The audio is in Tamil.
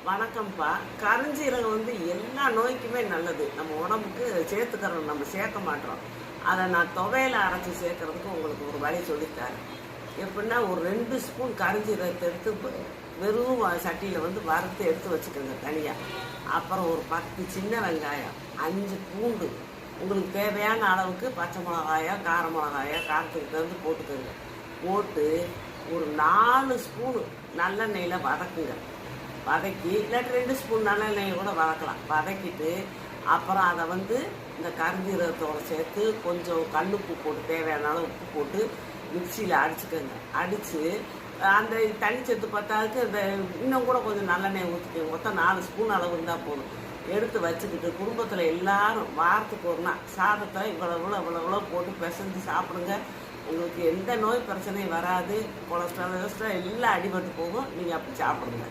வணக்கம்ப்பா. கருஞ்சீரகம் எல்லா நோய்க்குமே நல்லது. நம்ம உடம்புக்கு சேர்த்துக்கிறோம், நம்ம சேர்க்க மாட்டோம். அதை நான் துவையில அரைச்சி சேர்க்கறதுக்கு உங்களுக்கு ஒரு வழி சொல்லித்தரேன். எப்படின்னா, ஒரு 2 ஸ்பூன் கருஞ்சீரகத்தை எடுத்து வெறும் சட்டியில் வறுத்து எடுத்து வச்சுக்கோங்க தனியாக. அப்புறம் ஒரு 10 சின்ன வெங்காயம், 5 பூண்டு, உங்களுக்கு தேவையான அளவுக்கு பச்சை மிளகாயா கார மிளகாயா காரத்துக்கு தகுந்து போட்டுக்கோங்க. போட்டு ஒரு 4 ஸ்பூனு நல்லெண்ணெயில் வதக்குங்க. வதக்கி இல்லாட்டி 2 ஸ்பூன் நல்லெண்ணெயை கூட வதக்கலாம். வதக்கிட்டு அப்புறம் அதை இந்த கருஞ்சீரகத்தோடு சேர்த்து கொஞ்சம் கல்லுப்பு போட்டு தேவையான அளவு உப்பு போட்டு மிக்சியில் அடிச்சுக்கோங்க. அடித்து அந்த தண்ணி சேர்த்து பத்தாதுக்கு இந்த இன்னும் கூட கொஞ்சம் நல்லெண்ணெய் ஊற்றிக்கோங்க. மொத்தம் 4 ஸ்பூன் அளவு இருந்தால் போதும். எடுத்து வச்சுக்கிட்டு குடும்பத்தில் எல்லாரும் வாரத்துக்கு ஒரு நாள் சாதத்தை இவ்வளோ போட்டு பிசைஞ்சு சாப்பிடுங்க. உங்களுக்கு எந்த நோய் பிரச்சனையும் வராது. கொலஸ்ட்ரால் எல்லாம் அடிபட்டு போகும். நீங்கள் அப்படி சாப்பிடுங்க.